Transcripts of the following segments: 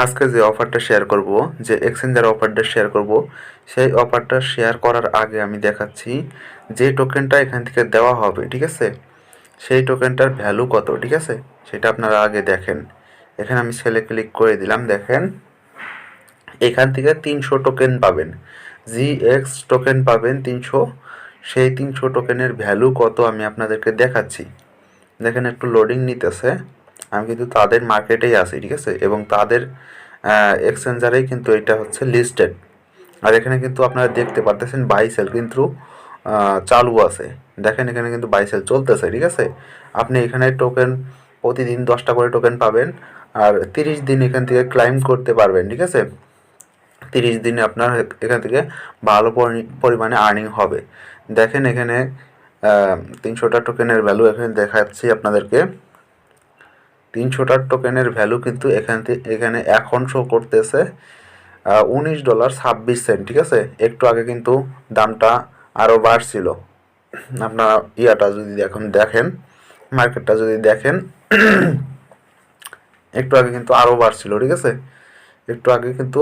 আজকে যে অফারটা শেয়ার করব, যে এক্সচেঞ্জার অফারটা শেয়ার করব, সেই অফারটা শেয়ার করার আগে আমি দেখাচ্ছি যে টোকেনটা এখান থেকে দেওয়া হবে, ঠিক আছে, সেই টোকেনটার ভ্যালু কত, ঠিক আছে, সেটা আপনারা আগে দেখেন। এখানে আমি সেলে ক্লিক করে দিলাম। দেখেন এখান থেকে 300 টোকেন পাবেন, জিএক্স টোকেন পাবেন 300। সেই 300 টোকেনের ভ্যালু কত আমি আপনাদেরকে দেখাচ্ছি। দেখেন একটু লোডিং নিতেছে। আমি কিন্তু তাদের মার্কেটেই আছি, ঠিক আছে, এবং তাদের এক্সচেঞ্জারেই কিন্তু এটা হচ্ছে লিস্টেড। আর এখানে কিন্তু আপনারা দেখতে পারতেছেন বাই সেল কিন্তু চালু আছে। দেখেন এখানে কিন্তু বাই সেল চলতেছে, ঠিক আছে। আপনি এখানে টোকেন প্রতিদিন 10টা করে টোকেন পাবেন, আর 30 দিন এখান থেকে ক্লাইম করতে পারবেন, ঠিক আছে। 30 দিনে আপনার এখান থেকে ভালো পরিমাণে আর্নিং হবে। দেখেন এখানে 300টা টোকেনের ভ্যালু এখানে দেখাচ্ছি আপনাদেরকে। 300টা টোকেনের ভ্যালু কিন্তু এখানে এখন শো করতেছে $19.26, ঠিক আছে। একটু আগে কিন্তু দামটা আরও বাড়ছিল। আপনারা ইয়াটা যদি দেখেন মার্কেটটা যদি দেখেন একটু আগে কিন্তু আরও বাড়ছিল, ঠিক আছে। একটু আগে কিন্তু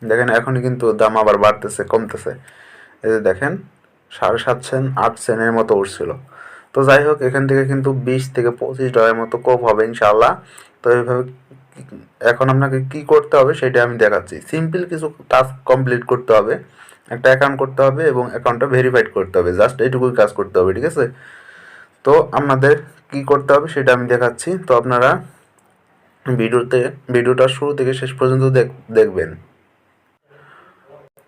দেখেন এখনই কিন্তু দাম আবার বাড়তেছে, কমতেছে। এই যে দেখেন 7.5 সেন্ট 8 সেন্টের মতো উঠছিল। তো যাই হোক, এখান থেকে কিন্তু $20 থেকে $25 মতো কম হবে ইনশাআল্লাহ। তো এইভাবে এখন আপনাকে কি করতে হবে সেটা আমি দেখাচ্ছি। সিম্পল কিছু টাস্ক কমপ্লিট করতে হবে, একটা অ্যাকাউন্ট করতে হবে এবং অ্যাকাউন্টটা ভেরিফাইড করতে হবে, জাস্ট এইটুকুই কাজ করতে হবে, ঠিক আছে। তো আপনাদের কি করতে হবে সেটা আমি দেখাচ্ছি। তো আপনারা ভিডিওটা শুরু থেকে শেষ পর্যন্ত দেখবেন।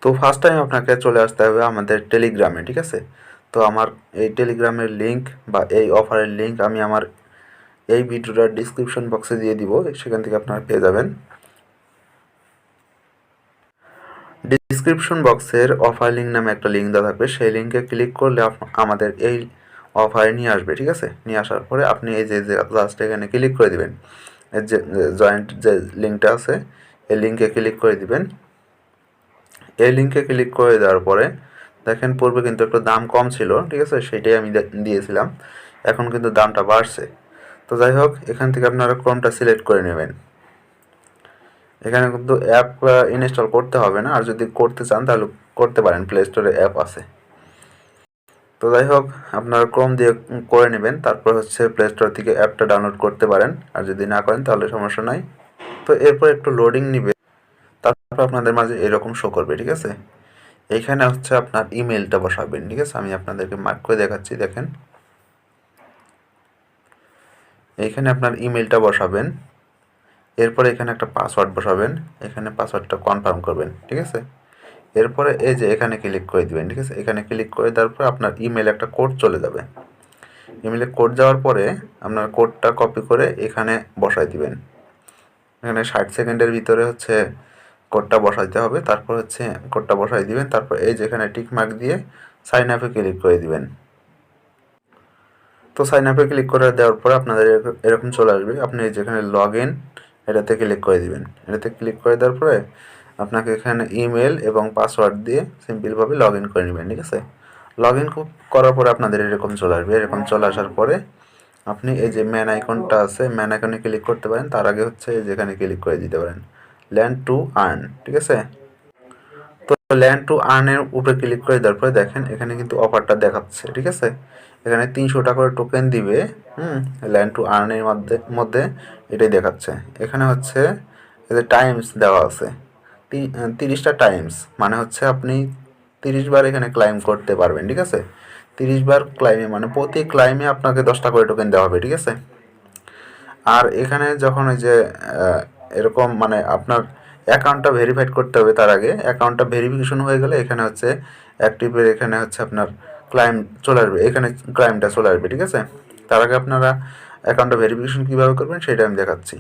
তো ফার্স্ট টাইম আপনাকে চলে আসতে হবে আমাদের টেলিগ্রামে, ঠিক আছে। তো আমার এই টেলিগ্রামের লিঙ্ক বা এই অফারের লিঙ্ক আমি আমার এই ভিডিওটার ডিসক্রিপশন বক্সে দিয়ে দিব, সেখান থেকে আপনারা পেয়ে যাবেন। ডিসক্রিপশন বক্সের অফার লিঙ্ক নামে একটা লিঙ্ক দেওয়া থাকবে, সেই লিঙ্কে ক্লিক করলে আমাদের এই অফারে নিয়ে আসবে, ঠিক আছে। নিয়ে আসার পরে আপনি এই যে জাস্ট এখানে ক্লিক করে দিবেন, এর যে জয়েন্ট যে লিঙ্কটা আছে এই লিঙ্কে ক্লিক করে দিবেন। এই লিঙ্কে ক্লিক করে দেওয়ার পরে দেখেন পূর্বে কিন্তু একটু দাম কম ছিল, ঠিক আছে, সেটাই আমি দিয়েছিলাম। এখন কিন্তু দামটা বাড়ছে। তো যাই হোক, এখান থেকে আপনারা ক্রোমটা সিলেক্ট করে নেবেন। এখানে কিন্তু অ্যাপ ইনস্টল করতে হবে না, আর যদি করতে চান তাহলে করতে পারেন, প্লে স্টোরে অ্যাপ আছে। তো যাই হোক, আপনারা ক্রোম দিয়ে করে নেবেন, তারপর হচ্ছে প্লে স্টোর থেকে অ্যাপটা ডাউনলোড করতে পারেন, আর যদি না করেন তাহলে সমস্যা নাই। তো এরপর একটু লোডিং নিবে, তারপর আপনাদের মাঝে এরকম শো করবে, ঠিক আছে। এইখানে হচ্ছে আপনার ইমেলটা বসাবেন, ঠিক আছে। আমি আপনাদেরকে মার্ক করে দেখাচ্ছি। দেখেন এইখানে আপনার ইমেলটা বসাবেন, এরপরে এখানে একটা পাসওয়ার্ড বসাবেন, এখানে পাসওয়ার্ডটা কনফার্ম করবেন, ঠিক আছে। এরপরে এই যে এখানে ক্লিক করে দিবেন, ঠিক আছে। এখানে ক্লিক করে দেওয়ার পর আপনার ইমেলে একটা কোড চলে যাবে। ইমেলে কোড যাওয়ার পরে আপনার কোডটা কপি করে এখানে বসাই দিবেন। এখানে 60 সেকেন্ডের ভিতরে হচ্ছে কোডটা বসাইতে হবে। তারপর হচ্ছে কোডটা বসাই দিবেন, তারপর এই যে এখানে টিক মার্ক দিয়ে সাইন আপে ক্লিক করে দিবেন। তো সাইন আপে ক্লিক করে দেওয়ার পর আপনাদের এরকম চলে আসবে। আপনি যেখানে লগ ইন এটাতে ক্লিক করে দিবেন। এটাতে ক্লিক করে দেওয়ার পরে আপনাকে এখানে ইমেল এবং পাসওয়ার্ড দিয়ে সিম্পলভাবে লগ ইন করে নেবেন, ঠিক আছে। লগ ইন করার পরে আপনাদের এরকম চলে আসবে। এরকম চলে আসার পরে আপনি এই যে ম্যান আইকনটা আছে, ম্যান আইকনে ক্লিক করতে পারেন। তার আগে হচ্ছে যেখানে ক্লিক করে দিতে পারেন ল্যান্ড টু আর্ন, ঠিক আছে। তো ল্যান্ড টু আর্নের উপরে ক্লিক করে দেওয়ার পরে দেখেন এখানে কিন্তু অফারটা দেখাচ্ছে, ঠিক আছে। এখানে 300 টাকা করে টোকেন দিবে। ল্যান্ড টু আর্নের মধ্যে এটাই দেখাচ্ছে। এখানে হচ্ছে এদের টাইমস দেওয়া আছে 30টা টাইমস, মানে হচ্ছে আপনি 30 বার এখানে ক্লাইম করতে পারবেন, ঠিক আছে। 30 বার ক্লাইমে মানে প্রতি ক্লাইমে আপনাকে 10টা করে টোকেন দেওয়া হবে, ঠিক আছে। আর এখানে যখন ওই যে এরকম মানে আপনার অ্যাকাউন্টটা ভেরিফাইড করতে হবে, তার আগে অ্যাকাউন্টটা ভেরিফিকেশন হয়ে গেলে এখানে হচ্ছে অ্যাক্টিভের এখানে হচ্ছে আপনার ক্লাইম চলে আসবে, এখানে ক্লাইমটা চলে আসবে, ঠিক আছে। তার আগে আপনারা অ্যাকাউন্টটা ভেরিফিকেশন কীভাবে করবেন সেটা আমি দেখাচ্ছি।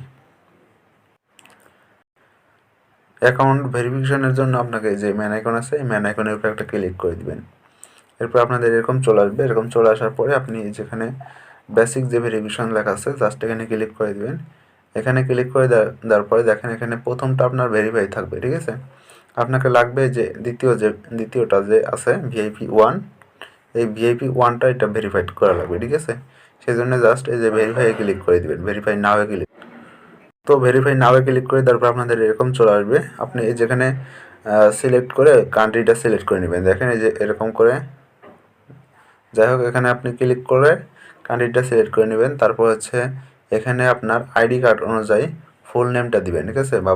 অ্যাকাউন্ট ভেরিফিকেশনের জন্য আপনাকে যে ম্যান আইকন আছে এই ম্যান আইকনের উপরে একটা ক্লিক করে দিবেন। এরপর আপনাদের এরকম চলে আসবে। এরকম চলে আসার পরে আপনি যেখানে বেসিক যে ভেরিফিকেশন লেখা আছে জাস্ট এখানে ক্লিক করে দিবেন। এখানে ক্লিক করে দেওয়ার পরে দেখেন এখানে প্রথমটা আপনার ভেরিফাই থাকবে, ঠিক আছে। আপনাকে লাগবে যে দ্বিতীয়টা যে আছে ভিআইপি 1, এই ভিআইপি 1টা এটা ভেরিফাইড করা লাগবে, ঠিক আছে। সেই জন্য জাস্ট এই যে ভেরিফাই ক্লিক করে দিবেন, ভেরিফাই নাও ক্লিক। তো ভেরিফাই নাওয়ে ক্লিক করে তারপর আপনাদের এরকম চলে আসবে। আপনি এই যেখানে সিলেক্ট করে কান্ট্রিটা সিলেক্ট করে নেবেন। দেখেন এই যে এরকম করে, যাই হোক এখানে আপনি ক্লিক করে কান্ট্রিটা সিলেক্ট করে নেবেন। তারপর হচ্ছে এখানে আপনার আইডি কার্ড অনুযায়ী ফুল নেমটা দিবেন, ঠিক আছে, বা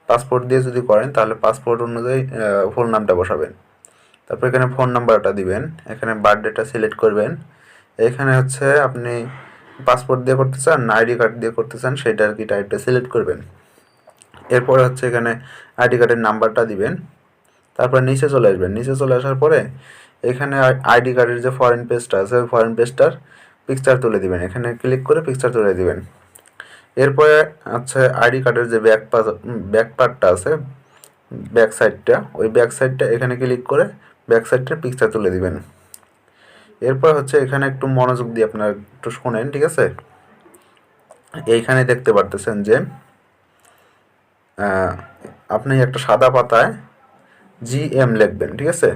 পাসপোর্ট দিয়ে যদি করেন তাহলে পাসপোর্ট অনুযায়ী ফুল নামটা বসাবেন। তারপর এখানে ফোন নাম্বারটা দিবেন, এখানে বার্থডেটা সিলেক্ট করবেন। এখানে হচ্ছে আপনি পাসপোর্ট দিয়ে করতে চান না আইডি কার্ড দিয়ে করতে চান সেটা আর কি টাইপটা সিলেক্ট করবেন। এরপর হচ্ছে এখানে আইডি কার্ডের নাম্বারটা দিবেন। তারপর নিচে চলে আসবেন। নিচে চলে আসার পরে এখানে আইডি কার্ডের যে ফরেন পেজটা আছে ওই ফরেন পেজটার পিকচার তুলে দিবেন। এখানে ক্লিক করে পিকচার তুলে দিবেন। এরপরে হচ্ছে আইডি কার্ডের যে ব্যাক পার্টটা আছে, ব্যাক সাইডটা, ওই ব্যাক সাইডটা এখানে ক্লিক করে ব্যাক সাইডটার পিকচার তুলে দিবেন। এরপর হচ্ছে এখানে একটু মনোযোগ দিয়ে আপনারা একটু শোনেন, ঠিক আছে। এইখানে দেখতে পারতেছেন যে আপনি একটা সাদা পাতায় GM লিখবেন, ঠিক আছে,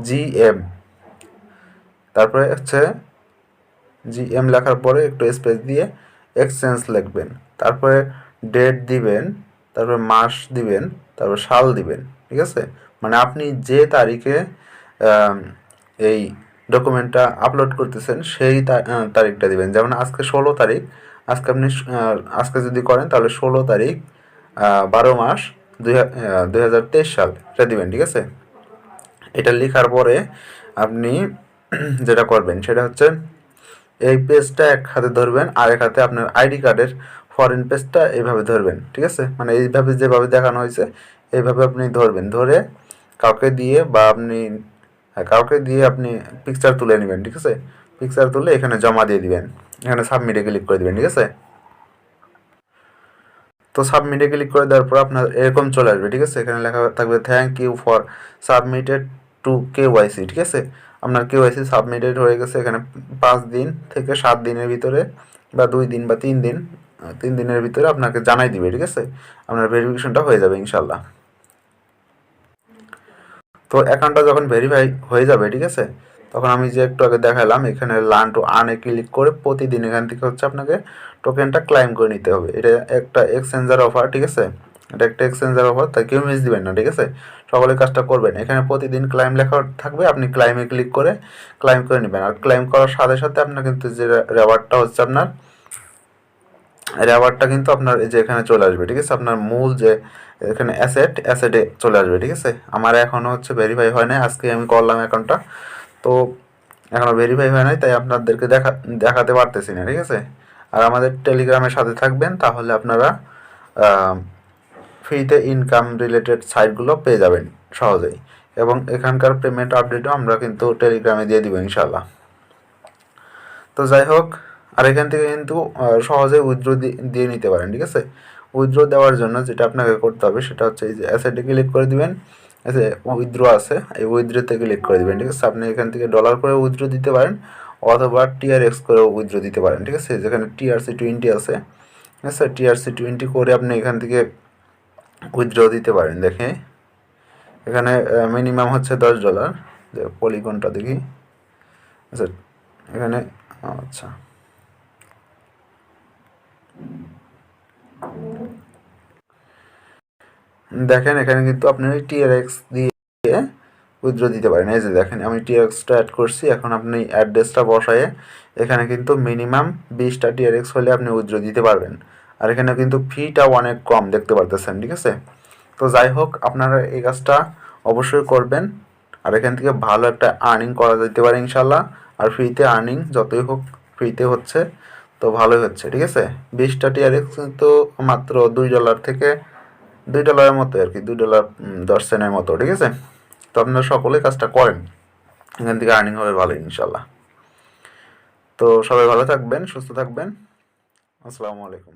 GM। তারপরে হচ্ছে GM লেখার পরে একটু স্পেস দিয়ে এক্সচেঞ্জ লিখবেন। তারপরে ডেট দিবেন, তারপরে মাস দিবেন, তারপর সাল দিবেন, ঠিক আছে। মানে আপনি যে তারিখে এই ডকুমেন্টটা আপলোড করতেছেন সেই তারিখটা দিবেন। যেমন আজকে 16 তারিখ, আজকে আপনি আজকে যদি করেন তাহলে 16 তারিখ 12 মাস 2023 সাল এটা দিবেন, ঠিক আছে। এটা লেখার পরে আপনি যেটা করবেন সেটা হচ্ছে এই পেজটা এক হাতে ধরবেন আর এক হাতে আপনার আইডি কার্ডের ফরেন পেজটা এইভাবে ধরবেন, ঠিক আছে। মানে এইভাবে যেভাবে দেখানো হয়েছে এইভাবে আপনি ধরবেন, ধরে কাউকে দিয়ে বা কাউকে দিয়ে আপনি পিকচার তুলে নেবেন, ঠিক আছে। পিকচার তুলে এখানে জমা দিয়ে দিবেন, এখানে সাবমিটে ক্লিক করে দিবেন, ঠিক আছে। তো সাবমিটে ক্লিক করে দেওয়ার পর আপনার এরকম চলে আসবে, ঠিক আছে। এখানে লেখা থাকবে thank you for submitted to KYC, ঠিক আছে। আপনার KYC সাবমিটেড হয়ে গেছে। এখানে 5 দিন থেকে 7 দিনের ভিতরে বা 2 দিন বা 3 দিন 3 দিনের ভিতরে আপনাকে জানাই দিবে, ঠিক আছে। আপনার ভেরিফিকেশনটা হয়ে যাবে ইনশাল্লাহ। তো অ্যাকাউন্টটা যখন ভেরিফাই হয়ে যাবে, ঠিক আছে, তখন আমি যে একটু আগে দেখালাম এখানে learn to earn A click করে প্রতিদিন এখান থেকে হচ্ছে আপনাকে টোকেনটা ক্লাইম করে নিতে হবে। এটা একটা এক্সচেঞ্জার অফার, ঠিক আছে। এটা একটা এক্সচেঞ্জার অফার, তাই কেউ মিস দিবেন না, ঠিক আছে। সকলে কাজটা করবেন। এখানে প্রতিদিন ক্লাইম লেখা থাকবে, আপনি ক্লাইমে ক্লিক করে ক্লাইম করে নেবেন। আর ক্লাইম করার সাথে সাথে আপনার কিন্তু যে রেওয়ার্ডটা হচ্ছে আপনার রেওয়ার্ডটা কিন্তু আপনার এই যে এখানে চলে আসবে, ঠিক আছে। আপনার মূল যে এখানে অ্যাসেটে চলে আসবে, ঠিক আছে। আমার এখনও হচ্ছে ভেরিফাই হয় নাই, আজকে আমি করলাম অ্যাকাউন্টটা, তো এখনও ভেরিফাই হয় নাই, তাই আপনাদেরকে দেখাতে পারতেছি না, ঠিক আছে। আর আমাদের টেলিগ্রামের সাথে থাকবেন তাহলে আপনারা ফ্রিতে ইনকাম রিলেটেড সাইটগুলো পেয়ে যাবেন সহজেই। এবং এখানকার পেমেন্ট আপডেটও আমরা কিন্তু টেলিগ্রামে দিয়ে দিব ইনশাল্লাহ। তো যাই হোক, আর এখান থেকে কিন্তু সহজে উইথড্র দিয়ে নিতে পারেন, ঠিক আছে। উইথড্র দেওয়ার জন্য যেটা আপনাকে করতে হবে সেটা হচ্ছে এই যে অ্যাসেটে ক্লিক করে দিবেন, যে উইথড্র আছে এই উইথড্রতে ক্লিক করে দিবেন, ঠিক আছে। আপনি এখান থেকে ডলার করে উইথড্র দিতে পারেন অথবা TRX করে উইথড্র দিতে পারেন, ঠিক আছে। যেখানে TRC20 আছে, ঠিক আছে, TRC20 করে আপনি এখান থেকে উইথড্র দিতে পারেন। দেখে এখানে মিনিমাম হচ্ছে $10। যে পলিগনটা দেখি, আচ্ছা এখানে, আচ্ছা দেখেন এখানে কিন্তু আপনি TRX দিয়ে উইথড্র দিতে পারেন। এই যে দেখেন আমি TRXটা অ্যাড করছি, এখন আপনি অ্যাড্রেসটা বসায়ে এখানে কিন্তু মিনিমাম 20টা TRX হলে আপনি উইথড্র দিতে পারবেন। আর এখানে কিন্তু ফিটা অনেক কম দেখতে পারতেছেন, ঠিক আছে। তো যাই হোক, আপনারা এই কাজটা অবশ্যই করবেন। আর এখান থেকে ভালো একটা আর্নিং করা যেতে পারে ইনশাল্লাহ। আর ফ্রিতে আর্নিং যতই হোক ফ্রিতে হচ্ছে, তো ভালোই হচ্ছে, ঠিক আছে। 20টা TRX কিন্তু মাত্র $2 থেকে $2 মতো আর কি, $2.10 মতো, ঠিক আছে। তো আপনারা সকলেই কাজটা করেন, এখান থেকে আর্নিং হবে ভালো ইনশাল্লাহ। তো সবাই ভালো থাকবেন, সুস্থ থাকবেন। আসসালামু আলাইকুম।